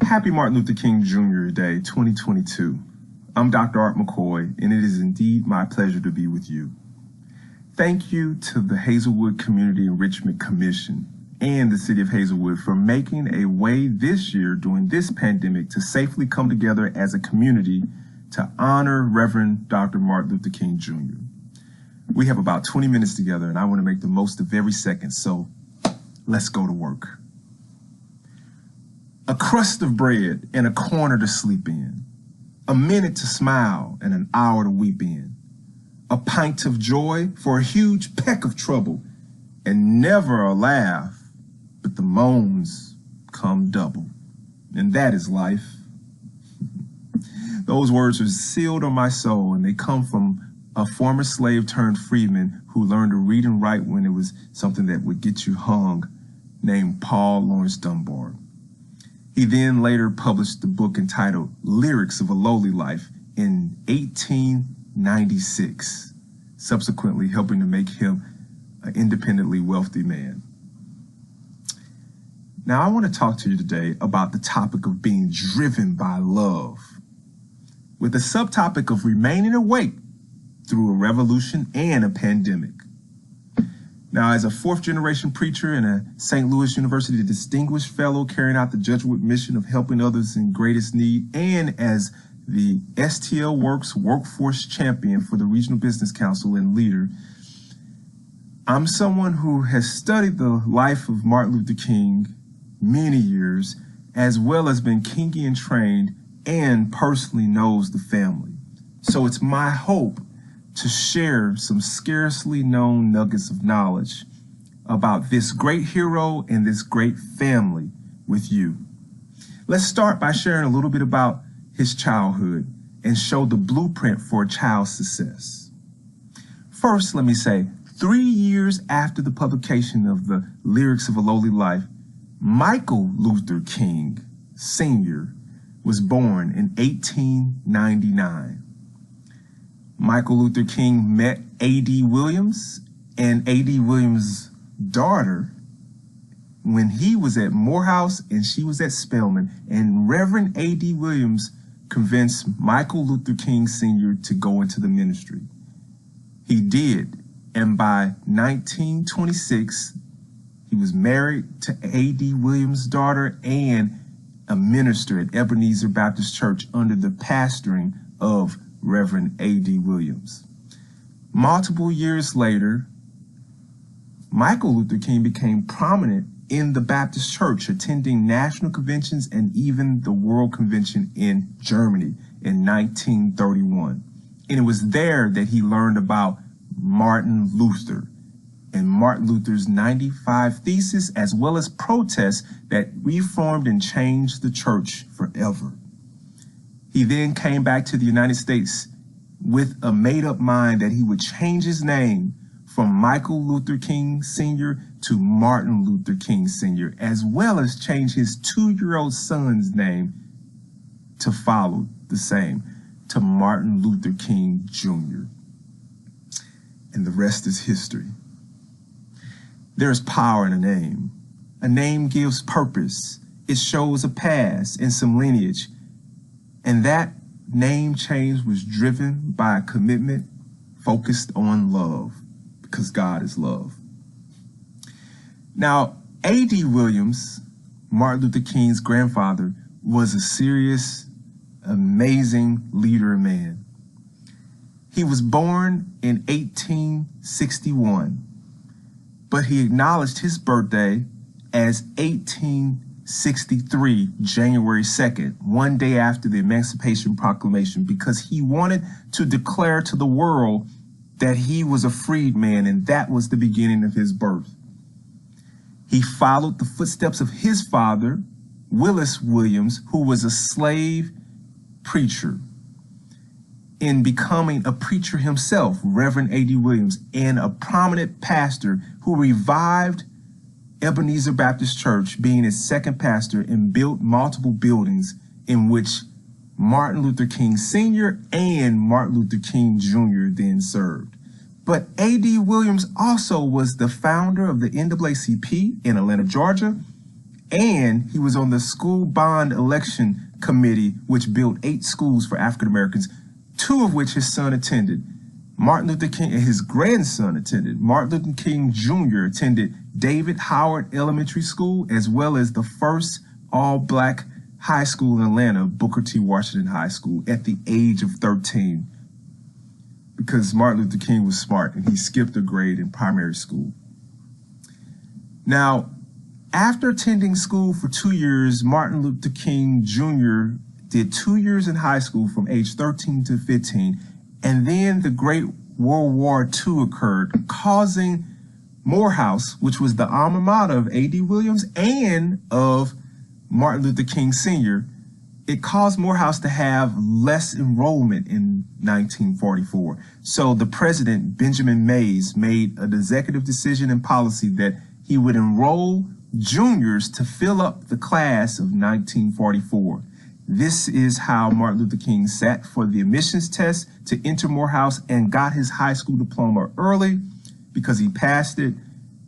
Happy Martin Luther King Jr. Day 2022. I'm Dr. Art McCoy, and it is indeed my pleasure to be with you. Thank you to the Hazelwood Community Enrichment Commission and the City of Hazelwood for making a way this year during this pandemic to safely come together as a community to honor Reverend Dr. Martin Luther King Jr. We have about 20 minutes together, and I want to make the most of every second, so let's go to work. A crust of bread and a corner to sleep in, a minute to smile and an hour to weep in, a pint of joy for a huge peck of trouble, and never a laugh, but the moans come double. And that is life. Those words are sealed on my soul, and they come from a former slave turned freedman who learned to read and write when it was something that would get you hung, named Paul Laurence Dunbar. He then later published the book entitled Lyrics of a Lowly Life in 1896, subsequently helping to make him an independently wealthy man. Now, I want to talk to you today about the topic of being driven by love, with the subtopic of remaining awake through a revolution and a pandemic. Now, as a fourth-generation preacher and a St. Louis University Distinguished Fellow carrying out the Jesuit mission of helping others in greatest need, and as the STL Works Workforce Champion for the Regional Business Council and leader, I'm someone who has studied the life of Martin Luther King many years, as well as been Kingian trained and personally knows the family. So it's my hope to share some scarcely known nuggets of knowledge about this great hero and this great family with you. Let's start by sharing a little bit about his childhood and show the blueprint for a child's success. First, let me say, 3 years after the publication of the Lyrics of a Lowly Life, Michael Luther King Sr. was born in 1899. Michael Luther King met A.D. Williams and A.D. Williams' daughter when he was at Morehouse and she was at Spelman, and Reverend A.D. Williams convinced Michael Luther King Sr. to go into the ministry. He did, and by 1926, he was married to A.D. Williams' daughter and a minister at Ebenezer Baptist Church under the pastoring of Reverend A.D. Williams. Multiple years later, Michael Luther King became prominent in the Baptist Church, attending national conventions and even the World Convention in Germany in 1931. And it was there that he learned about Martin Luther and Martin Luther's 95 Theses, as well as protests that reformed and changed the church forever. He then came back to the United States with a made-up mind that he would change his name from Michael Luther King Sr. to Martin Luther King Sr., as well as change his 2-year-old son's name to follow the same, to Martin Luther King Jr. And the rest is history. There is power in a name. A name gives purpose. It shows a past and some lineage. And that name change was driven by a commitment focused on love, because God is love. Now, A.D. Williams, Martin Luther King's grandfather, was a serious, amazing leader and man. He was born in 1861, but he acknowledged his birthday as 1863, January 2nd, one day after the Emancipation Proclamation, because he wanted to declare to the world that he was a freed man, and that was the beginning of his birth. He followed the footsteps of his father, Willis Williams, who was a slave preacher, in becoming a preacher himself, Reverend A.D. Williams, and a prominent pastor who revived Ebenezer Baptist Church, being its second pastor, and built multiple buildings in which Martin Luther King Sr. and Martin Luther King Jr. then served. But A.D. Williams also was the founder of the NAACP in Atlanta, Georgia, And he was on the school bond election committee, which built 8 schools for African Americans, 2 of which his son attended. Martin Luther King and his grandson attended. Martin Luther King Jr. attended David Howard Elementary School, as well as the first all-black high school in Atlanta, Booker T. Washington High School, at the age of 13. Because Martin Luther King was smart and he skipped a grade in primary school. Now, after attending school for 2 years, Martin Luther King Jr. did 2 years in high school from age 13 to 15, and then the Great World War II occurred, causing Morehouse, which was the alma mater of A.D. Williams and of Martin Luther King Sr., it caused Morehouse to have less enrollment in 1944. So the president, Benjamin Mays, made an executive decision and policy that he would enroll juniors to fill up the class of 1944. This is how Martin Luther King sat for the admissions test to enter Morehouse and got his high school diploma early because he passed it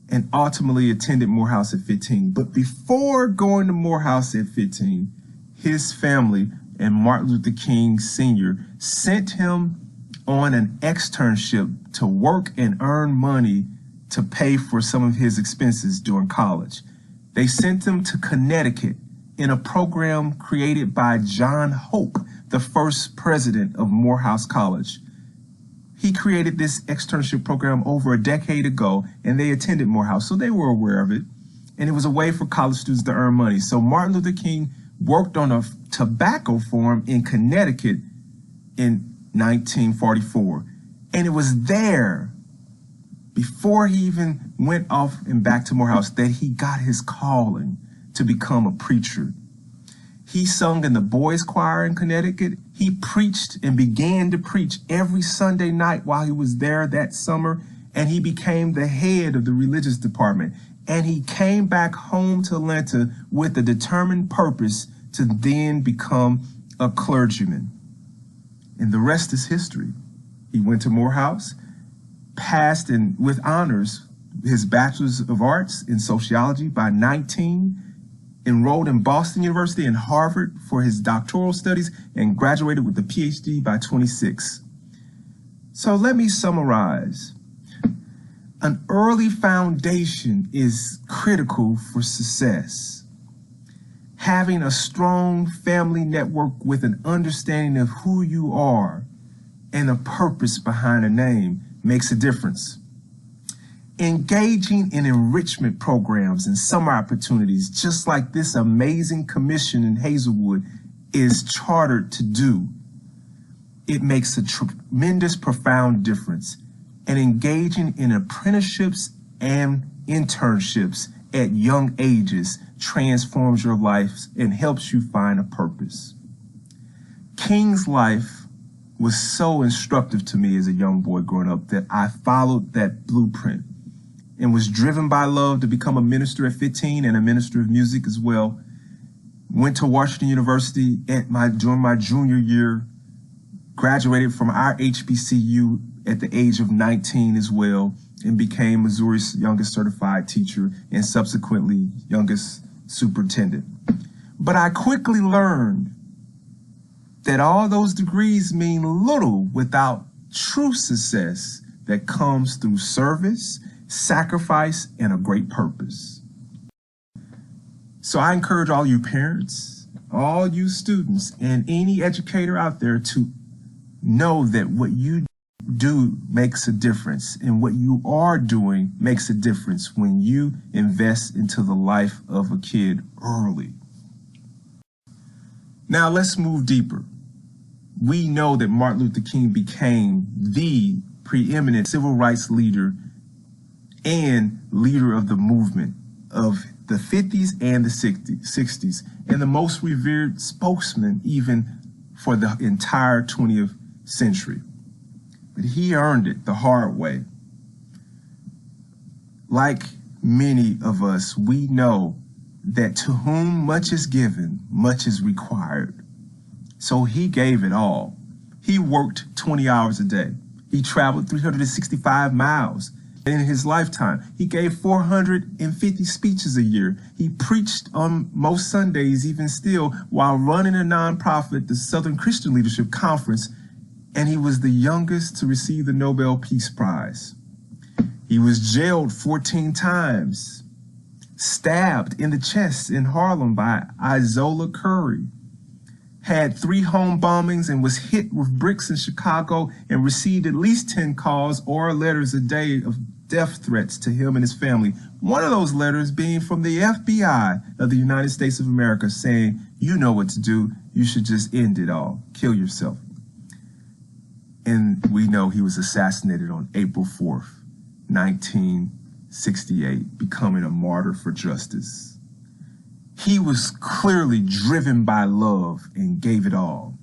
and ultimately attended Morehouse at 15. But before going to Morehouse at 15, his family and Martin Luther King Sr. sent him on an externship to work and earn money to pay for some of his expenses during college. They sent him to Connecticut in a program created by John Hope, the first president of Morehouse College. He created this externship program over a decade ago, and they attended Morehouse, so they were aware of it. And it was a way for college students to earn money. So Martin Luther King worked on a tobacco farm in Connecticut in 1944. And it was there, before he even went off and back to Morehouse, that he got his calling to become a preacher. He sung in the boys' choir in Connecticut. He preached and began to preach every Sunday night while he was there that summer, and he became the head of the religious department. And he came back home to Atlanta with a determined purpose to then become a clergyman. And the rest is history. He went to Morehouse, passed with honors his Bachelor's of Arts in Sociology by 19, enrolled in Boston University and Harvard for his doctoral studies, and graduated with a PhD by 26. So let me summarize. An early foundation is critical for success. Having a strong family network with an understanding of who you are and a purpose behind a name makes a difference. Engaging in enrichment programs and summer opportunities, just like this amazing commission in Hazelwood is chartered to do, it makes a tremendous, profound difference. And engaging in apprenticeships and internships at young ages transforms your life and helps you find a purpose. King's life was so instructive to me as a young boy growing up that I followed that blueprint and was driven by love to become a minister at 15 and a minister of music as well. Went to Washington University during my junior year, graduated from our HBCU at the age of 19 as well, and became Missouri's youngest certified teacher and subsequently youngest superintendent. But I quickly learned that all those degrees mean little without true success that comes through service, sacrifice, and a great purpose. So I encourage all you parents, all you students, and any educator out there to know that what you do makes a difference, and what you are doing makes a difference when you invest into the life of a kid early. Now let's move deeper. We know that Martin Luther King became the preeminent civil rights leader and leader of the movement of the 50s and the 60s, and the most revered spokesman even for the entire 20th century. But he earned it the hard way. Like many of us, we know that to whom much is given, much is required. So he gave it all. He worked 20 hours a day. He traveled 365 miles. in his lifetime. He gave 450 speeches a year. He preached on most Sundays, even still, while running a nonprofit, the Southern Christian Leadership Conference, and he was the youngest to receive the Nobel Peace Prize. He was jailed 14 times, stabbed in the chest in Harlem by Isola Curry, had 3 home bombings and was hit with bricks in Chicago and received at least 10 calls or letters a day of death threats to him and his family. One of those letters being from the FBI of the United States of America saying, you know what to do. You should just end it all. Kill yourself. And we know he was assassinated on April 4th, 1968, becoming a martyr for justice. He was clearly driven by love and gave it all.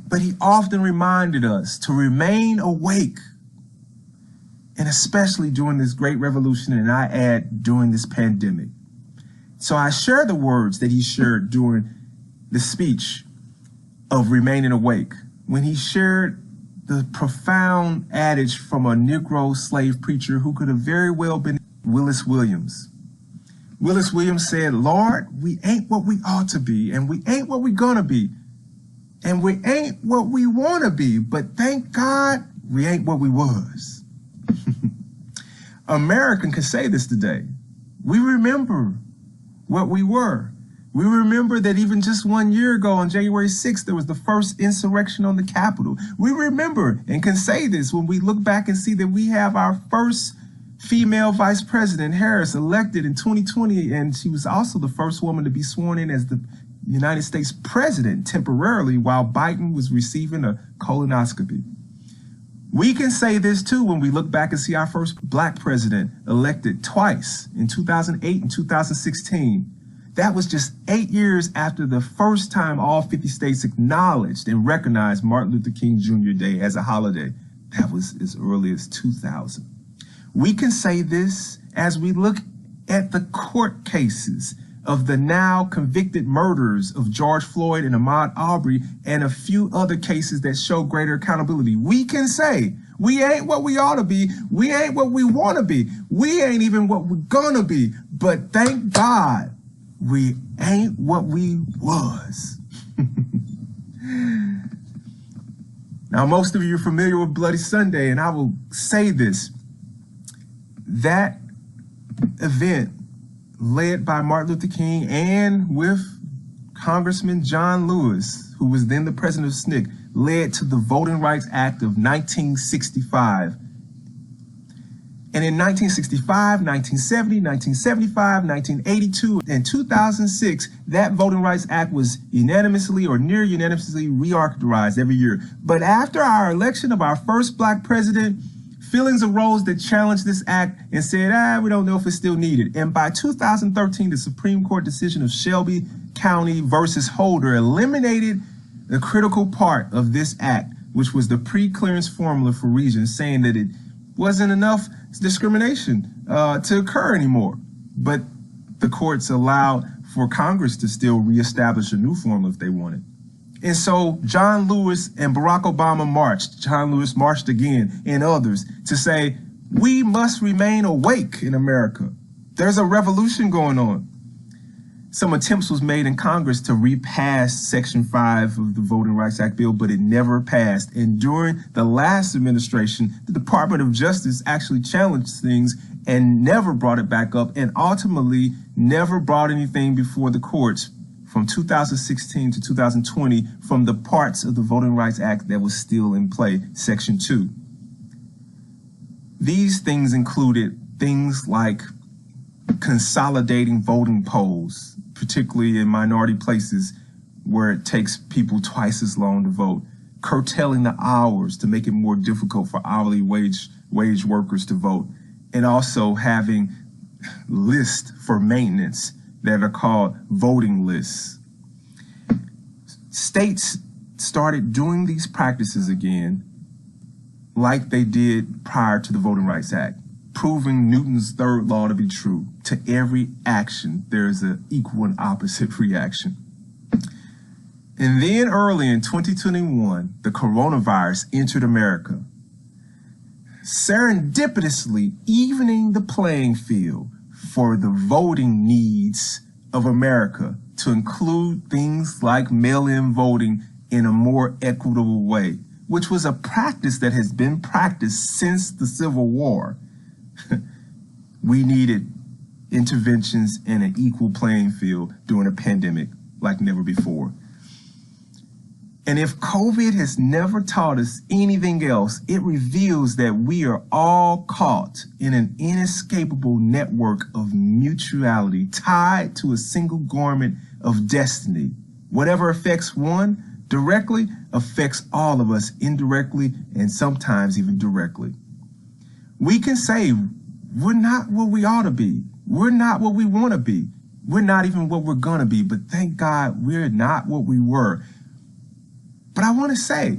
But he often reminded us to remain awake, and especially during this great revolution, and I add during this pandemic. So I share the words that he shared during the speech of remaining awake, when he shared the profound adage from a Negro slave preacher who could have very well been Willis Williams. Willis Williams said, Lord, we ain't what we ought to be, and we ain't what we gonna be, and we ain't what we wanna be, but thank God we ain't what we was. American can say this today. We remember what we were. We remember that even just 1 year ago on January 6th, there was the first insurrection on the Capitol. We remember and can say this when we look back and see that we have our first female vice president, Harris, elected in 2020, and she was also the first woman to be sworn in as the United States president temporarily while Biden was receiving a colonoscopy. We can say this too when we look back and see our first black president elected twice in 2008 and 2016. That was just 8 years after the first time all 50 states acknowledged and recognized Martin Luther King Jr. Day as a holiday. That was as early as 2000. We can say this as we look at the court cases of the now convicted murderers of George Floyd and Ahmaud Arbery and a few other cases that show greater accountability. We can say we ain't what we ought to be. We ain't what we want to be. We ain't even what we're gonna be. But thank God we ain't what we was. Now, most of you are familiar with Bloody Sunday, and I will say this. That event led by Martin Luther King and with Congressman John Lewis, who was then the president of SNCC, led to the Voting Rights Act of 1965. And in 1965, 1970, 1975, 1982, and 2006, that Voting Rights Act was unanimously or near unanimously reauthorized every year. But after our election of our first black president, feelings arose that challenged this act and said, we don't know if it's still needed. And by 2013, the Supreme Court decision of Shelby County versus Holder eliminated the critical part of this act, which was the pre-clearance formula for regions, saying that it wasn't enough discrimination to occur anymore. But the courts allowed for Congress to still reestablish a new formula if they wanted. And so John Lewis and Barack Obama marched. John Lewis marched again, and others, to say, we must remain awake in America. There's a revolution going on. Some attempts was made in Congress to repass Section 5 of the Voting Rights Act bill, but it never passed. And during the last administration, the Department of Justice actually challenged things and never brought it back up, and ultimately never brought anything before the courts from 2016 to 2020 from the parts of the Voting Rights Act that was still in play, Section 2. These things included things like consolidating voting polls, particularly in minority places where it takes people twice as long to vote, curtailing the hours to make it more difficult for hourly wage workers to vote, and also having lists for maintenance that are called voting lists. States started doing these practices again like they did prior to the Voting Rights Act, proving Newton's third law to be true. To every action, there is an equal and opposite reaction. And then early in 2021, the coronavirus entered America. serendipitously evening the playing field for the voting needs of America to include things like mail-in voting in a more equitable way, which was a practice that has been practiced since the Civil War. We needed interventions in an equal playing field during a pandemic like never before. And if COVID has never taught us anything else, it reveals that we are all caught in an inescapable network of mutuality tied to a single garment of destiny. Whatever affects one directly affects all of us indirectly and sometimes even directly. We can say we're not what we ought to be. We're not what we want to be. We're not even what we're going to be. But thank God we're not what we were. But I want to say,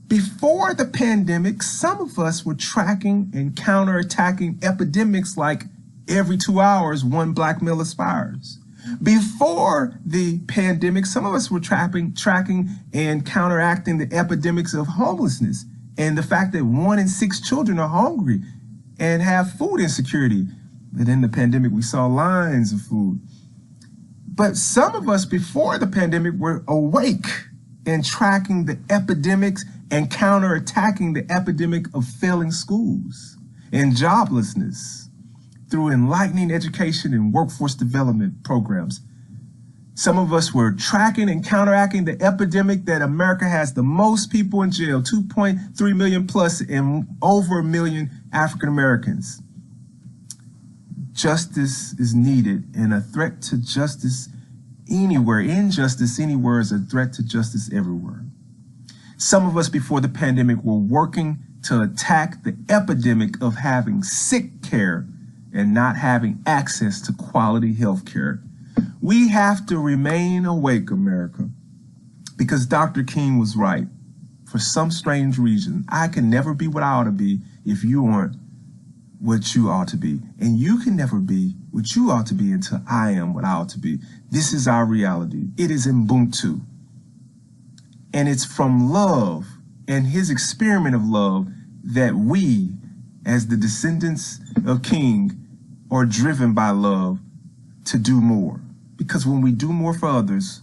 before the pandemic, some of us were tracking and counterattacking epidemics like every 2 hours, one black male aspires. Before the pandemic, some of us were tracking and counteracting the epidemics of homelessness and the fact that 1 in 6 children are hungry and have food insecurity. And in the pandemic, we saw lines of food. But some of us before the pandemic were awake and tracking the epidemics and counterattacking the epidemic of failing schools and joblessness through enlightening education and workforce development programs. Some of us were tracking and counteracting the epidemic that America has the most people in jail, 2.3 million plus, and over 1 million African Americans. Justice is needed, and a threat to justice anywhere, injustice anywhere is a threat to justice everywhere. Some of us before the pandemic were working to attack the epidemic of having sick care and not having access to quality health care. We have to remain awake, America, because Dr. King was right. For some strange reason, I can never be what I ought to be if you aren't what you ought to be. And you can never be what you ought to be until I am what I ought to be. This is our reality. It is Ubuntu. And it's from love and his experiment of love that we, as the descendants of King, are driven by love to do more. Because when we do more for others,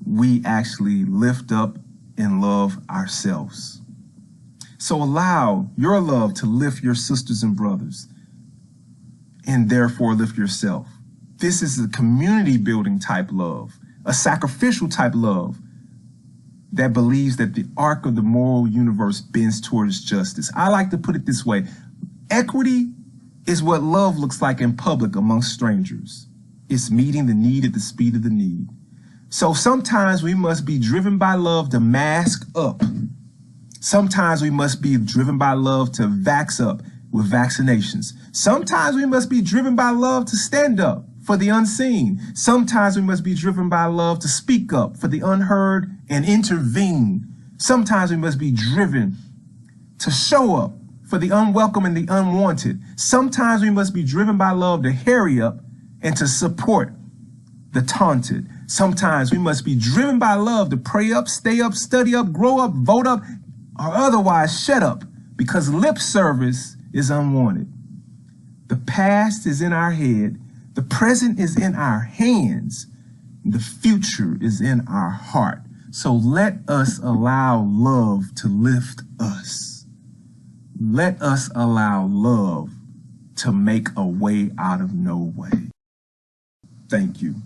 we actually lift up and love ourselves. So allow your love to lift your sisters and brothers, and therefore lift yourself. This is a community building type love, a sacrificial type love that believes that the arc of the moral universe bends towards justice. I like to put it this way. Equity is what love looks like in public amongst strangers. It's meeting the need at the speed of the need. So sometimes we must be driven by love to mask up. Sometimes we must be driven by love to vax up with vaccinations. Sometimes we must be driven by love to stand up for the unseen. Sometimes we must be driven by love to speak up for the unheard and intervene. Sometimes we must be driven to show up for the unwelcome and the unwanted. Sometimes we must be driven by love to harry up and to support the taunted. Sometimes we must be driven by love to pray up, stay up, study up, grow up, vote up, or otherwise shut up, because lip service is unwanted. The past is in our head, the present is in our hands, the future is in our heart. So let us allow love to lift us. Let us allow love to make a way out of no way. Thank you.